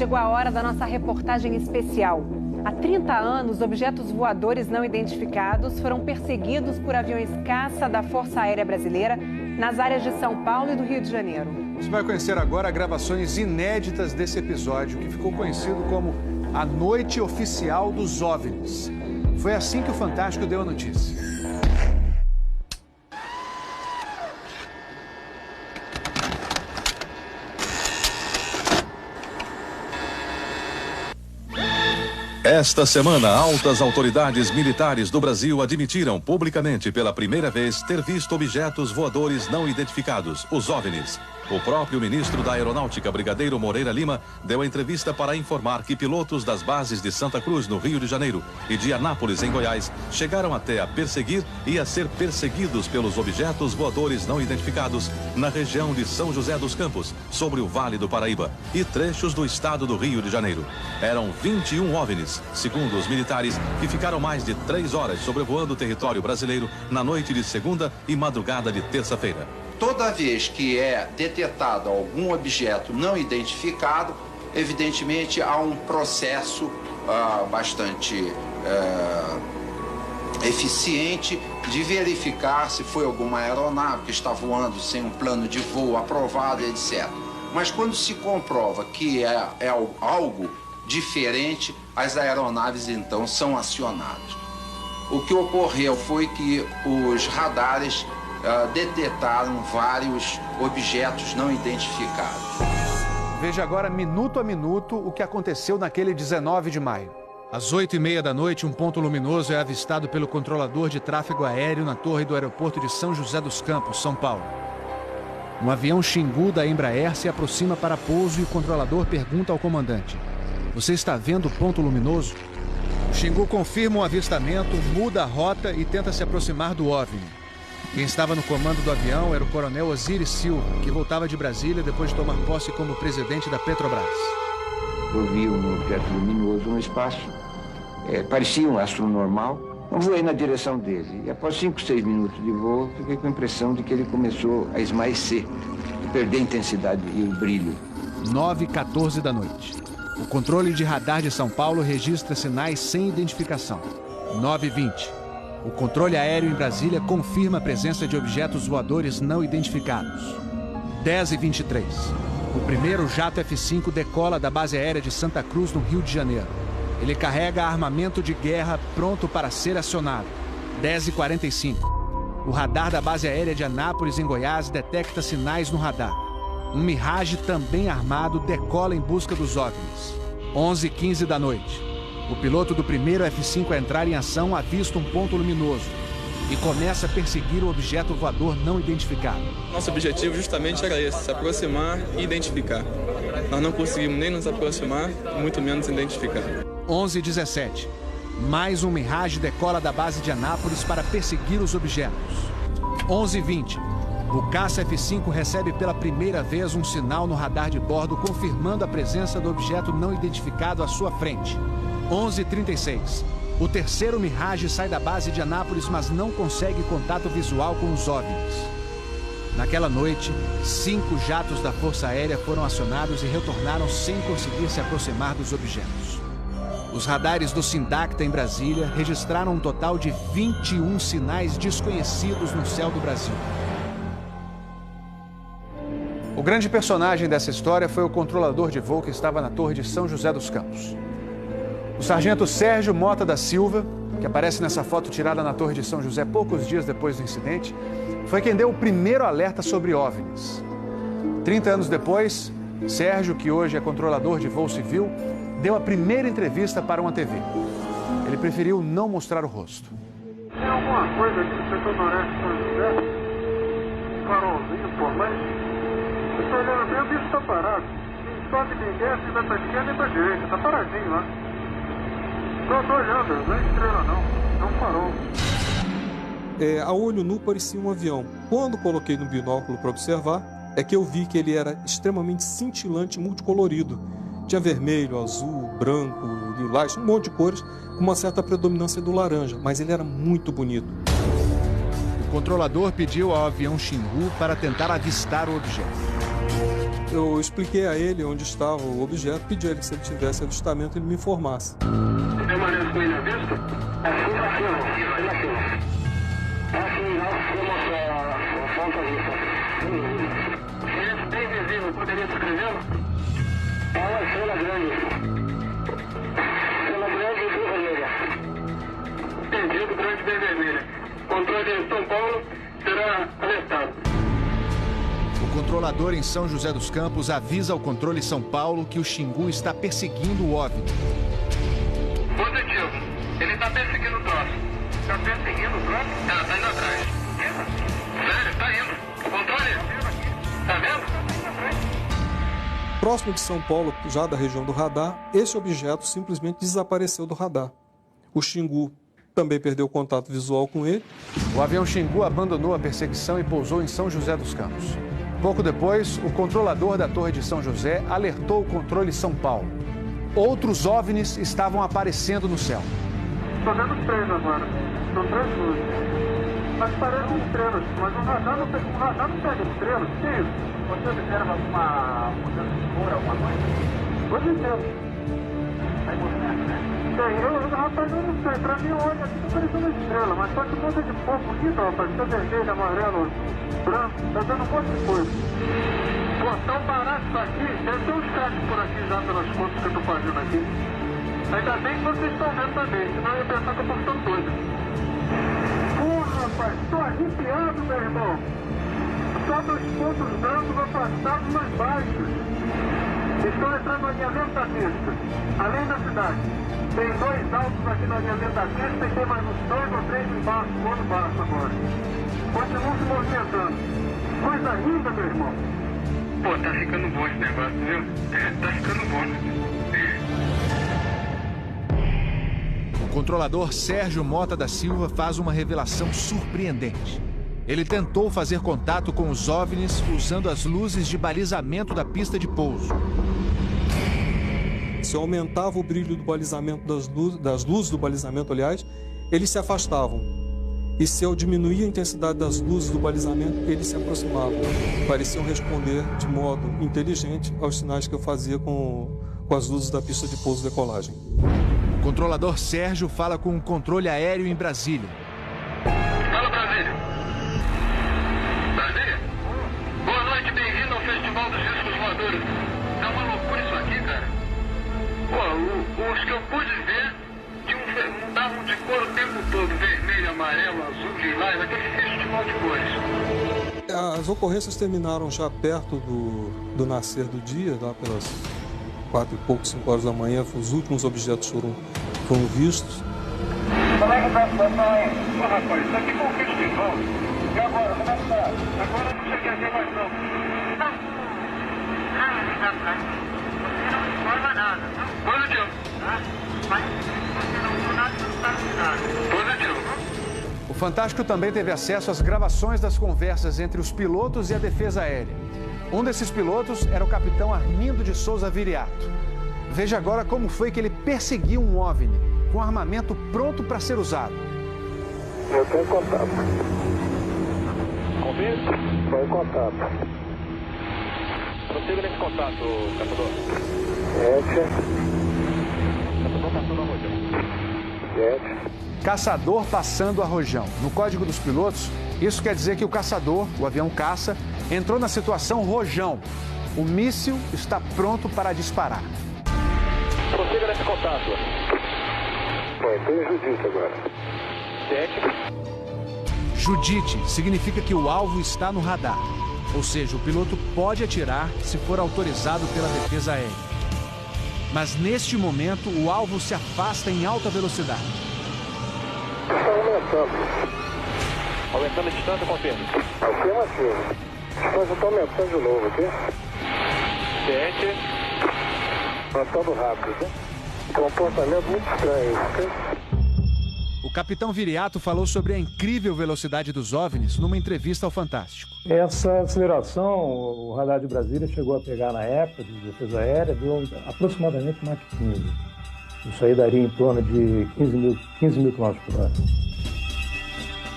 chegou a hora da nossa reportagem especial. Há 30 anos, objetos voadores não identificados foram perseguidos por aviões caça da Força Aérea Brasileira nas áreas de São Paulo e do Rio de Janeiro. Você vai conhecer agora gravações inéditas desse episódio, que ficou conhecido como a Noite Oficial dos OVNIs. Foi assim que o Fantástico deu a notícia. Esta semana, altas autoridades militares do Brasil admitiram publicamente pela primeira vez ter visto objetos voadores não identificados, os OVNIs. O próprio ministro da Aeronáutica, Brigadeiro Moreira Lima, deu a entrevista para informar que pilotos das bases de Santa Cruz, no Rio de Janeiro, e de Anápolis, em Goiás, chegaram até a perseguir e a ser perseguidos pelos objetos voadores não identificados na região de São José dos Campos, sobre o Vale do Paraíba, e trechos do estado do Rio de Janeiro. Eram 21 OVNIs, segundo os militares, que ficaram mais de 3 horas sobrevoando o território brasileiro na noite de segunda e madrugada de terça-feira. Toda vez que é detectado algum objeto não identificado, evidentemente há um processo bastante eficiente de verificar se foi alguma aeronave que está voando sem um plano de voo aprovado, etc. Mas quando se comprova que é algo diferente, as aeronaves então são acionadas. O que ocorreu foi que os radares detectaram vários objetos não identificados. Veja agora, minuto a minuto, o que aconteceu naquele 19 de maio. Às 8h30 da noite, um ponto luminoso é avistado pelo controlador de tráfego aéreo na torre do aeroporto de São José dos Campos, São Paulo. Um avião Xingu da Embraer se aproxima para pouso e o controlador pergunta ao comandante: "Você está vendo o ponto luminoso?" O Xingu confirma o avistamento, muda a rota e tenta se aproximar do OVNI. Quem estava no comando do avião era o coronel Osiris Silva, que voltava de Brasília depois de tomar posse como presidente da Petrobras. Eu vi um objeto luminoso no espaço, parecia um astro normal. Eu voei na direção dele e após 5, 6 minutos de voo, fiquei com a impressão de que ele começou a esmaecer e perder a intensidade e o brilho. 9h14 da noite. O controle de radar de São Paulo registra sinais sem identificação. 9h20. O controle aéreo em Brasília confirma a presença de objetos voadores não identificados. 10h23. O primeiro jato F-5 decola da base aérea de Santa Cruz, no Rio de Janeiro. Ele carrega armamento de guerra pronto para ser acionado. 10h45. O radar da base aérea de Anápolis, em Goiás, detecta sinais no radar. Um Mirage também armado decola em busca dos OVNIs. 11h15 da noite. O piloto do primeiro F-5 a entrar em ação avista um ponto luminoso e começa a perseguir o objeto voador não identificado. Nosso objetivo justamente era esse, se aproximar e identificar. Nós não conseguimos nem nos aproximar, muito menos identificar. 11h17. Mais um Mirage decola da base de Anápolis para perseguir os objetos. 11h20. O caça F-5 recebe pela primeira vez um sinal no radar de bordo confirmando a presença do objeto não identificado à sua frente. 11h36. O terceiro Mirage sai da base de Anápolis, mas não consegue contato visual com os OVNIs. Naquela noite, 5 jatos da Força Aérea foram acionados e retornaram sem conseguir se aproximar dos objetos. Os radares do Sindacta em Brasília registraram um total de 21 sinais desconhecidos no céu do Brasil. O grande personagem dessa história foi o controlador de voo que estava na torre de São José dos Campos. O sargento Sérgio Mota da Silva, que aparece nessa foto tirada na Torre de São José poucos dias depois do incidente, foi quem deu o primeiro alerta sobre OVNIs. 30 anos depois, Sérgio, que hoje é controlador de voo civil, deu a primeira entrevista para uma TV. Ele preferiu não mostrar o rosto. Tem alguma coisa aqui no setor noreste de São José? Um farolzinho por lá? Eu estou olhando bem, o bicho está parado. Nem sobe, nem desce, nem vai para a esquerda, nem para a direita. Está paradinho lá. Estou olhando, não é estrela não, é um farol. A olho nu parecia um avião. Quando coloquei no binóculo para observar, é que eu vi que ele era extremamente cintilante e multicolorido. Tinha vermelho, azul, branco, lilás, um monte de cores, com uma certa predominância do laranja, mas ele era muito bonito. O controlador pediu ao avião Xingu para tentar avistar o objeto. Eu expliquei a ele onde estava o objeto, pedi a ele que se ele tivesse avistamento, ele me informasse. Você permanece com ele à vista? Assim, vou mostrar a fonte à vista. Esse bem visível, poderia descrevê-lo? É uma estrela grande. Estrela grande e vermelha. Entendido, grande e bem vermelha. Controle de São Paulo será alertado. O controlador em São José dos Campos avisa ao controle São Paulo que o Xingu está perseguindo o OVNI. Positivo. Ele está perseguindo o troço. Está perseguindo o troço? Ela está indo atrás. Sério, está indo. Controle. Está vendo? Próximo de São Paulo, já da região do radar, esse objeto simplesmente desapareceu do radar. O Xingu também perdeu contato visual com ele. O avião Xingu abandonou a perseguição e pousou em São José dos Campos. Pouco depois, o controlador da Torre de São José alertou o controle São Paulo. Outros OVNIs estavam aparecendo no céu. Estou vendo 3 agora. São 3 luzes. Mas parecem estrelas. Mas o radar não pega estrelas. O que é isso? Você observa alguma mudança de cor, alguma coisa? Hoje inteiro. Aí movimento, né? Tem, rapaz, eu não sei. Pra mim, olha, aqui tá parecendo uma estrela. Mas só que muda de cor bonita, rapaz. Tá vermelho, amarelo, azul, branco. Tá dando um monte de coisa. Pô, tão barato isso aqui. Deve ter uns casos por aqui já pelas contas que eu tô fazendo aqui. Ainda bem que vocês estão vendo também, senão eu ia pensar que eu tô ficando doido. Porra, rapaz, tô arrepiado, meu irmão. Só 2 pontos brancos afastados mais baixos. Estão entrando na minha lenta pista, além da cidade. Tem 2 altos aqui na minha lenta pista e tem mais uns 2 ou 3 embaixo, no outro baixo agora. Continuam se movimentando. Coisa linda, meu irmão. Pô, tá ficando bom esse negócio, viu? Tá ficando bom. O controlador Sérgio Mota da Silva faz uma revelação surpreendente. Ele tentou fazer contato com os OVNIs usando as luzes de balizamento da pista de pouso. Se eu aumentava o brilho do balizamento das luzes do balizamento, aliás, eles se afastavam. E se eu diminuía a intensidade das luzes do balizamento, eles se aproximavam. Pareciam responder de modo inteligente aos sinais que eu fazia com as luzes da pista de pouso e decolagem. O controlador Sérgio fala com o controle aéreo em Brasília. Fala, Brasília. Brasília? Boa noite, bem-vindo ao Festival dos Discos Voadores. É uma loucura isso aqui, cara. Pô, os que eu pude ver mudavam de cor o tempo todo. Vermelho, amarelo, azul, lilás, aquele festival de cores. As ocorrências terminaram já perto do nascer do dia, lá pelas 4 e pouco, 5 horas da manhã. Os últimos objetos foram vistos. Como é que tá a situação aí? Pô, rapaz, isso aqui foi um festival. E agora, como é que tá? Agora não sei o que ver mais não. Não. Você não informa nada. Positivo. Mas você não viu nada, não sabe nada. Positivo. O Fantástico também teve acesso às gravações das conversas entre os pilotos e a defesa aérea. Um desses pilotos era o capitão Armindo de Souza Viriato. Veja agora como foi que ele perseguiu um OVNI com armamento pronto para ser usado. Eu tenho contato. Convite? Foi contato. Prossiga nesse contato, capitão. Capitão passando a rojão. Caçador passando a rojão. No código dos pilotos, isso quer dizer que o caçador, o avião caça, entrou na situação rojão. O míssil está pronto para disparar. Prossiga nesse contato. Bom, tem Judite agora. Judite significa que o alvo está no radar. Ou seja, o piloto pode atirar se for autorizado pela defesa aérea. Mas neste momento, o alvo se afasta em alta velocidade. Está aumentando. Aumentando a distância, confirma. Afirmativo. A distância está aumentando de novo aqui. Aumentando rápido, né? Comportamento muito estranho, ok? O capitão Viriato falou sobre a incrível velocidade dos OVNIs numa entrevista ao Fantástico. Essa aceleração, o radar de Brasília chegou a pegar na época de defesa aérea, deu aproximadamente Mach 15. Isso aí daria em torno de 15 mil km por hora.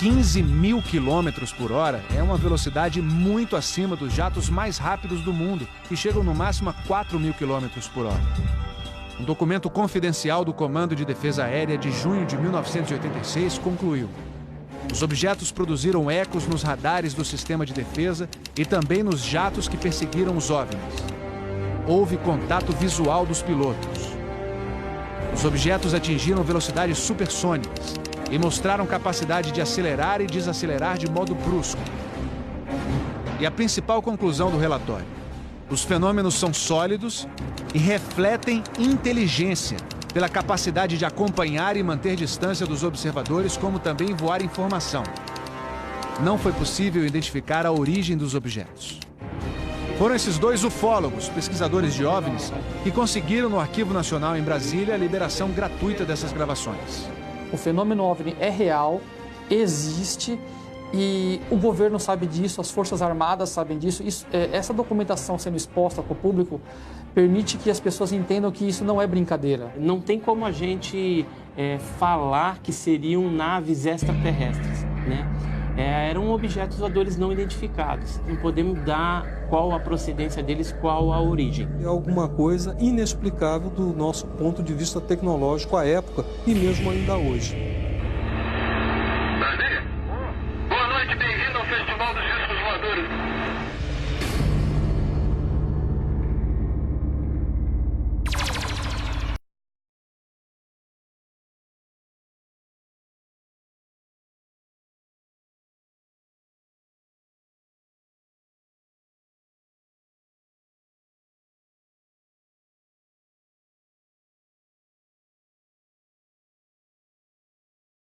15.000 quilômetros por hora é uma velocidade muito acima dos jatos mais rápidos do mundo, que chegam no máximo a 4.000 quilômetros por hora. Um documento confidencial do Comando de Defesa Aérea de junho de 1986 concluiu: os objetos produziram ecos nos radares do sistema de defesa e também nos jatos que perseguiram os OVNIs. Houve contato visual dos pilotos. Os objetos atingiram velocidades supersônicas e mostraram capacidade de acelerar e desacelerar de modo brusco. E a principal conclusão do relatório: os fenômenos são sólidos e refletem inteligência, pela capacidade de acompanhar e manter distância dos observadores, como também voar informação. Não foi possível identificar a origem dos objetos. Foram esses dois ufólogos, pesquisadores de OVNIs, que conseguiram no Arquivo Nacional em Brasília a liberação gratuita dessas gravações. O fenômeno OVNI é real, existe, e o governo sabe disso, as Forças Armadas sabem disso. Essa documentação sendo exposta para o público permite que as pessoas entendam que isso não é brincadeira. Não tem como a gente falar que seriam naves extraterrestres, né? Eram objetos voadores não identificados. Não podemos dar qual a procedência deles, qual a origem. É alguma coisa inexplicável do nosso ponto de vista tecnológico à época e mesmo ainda hoje.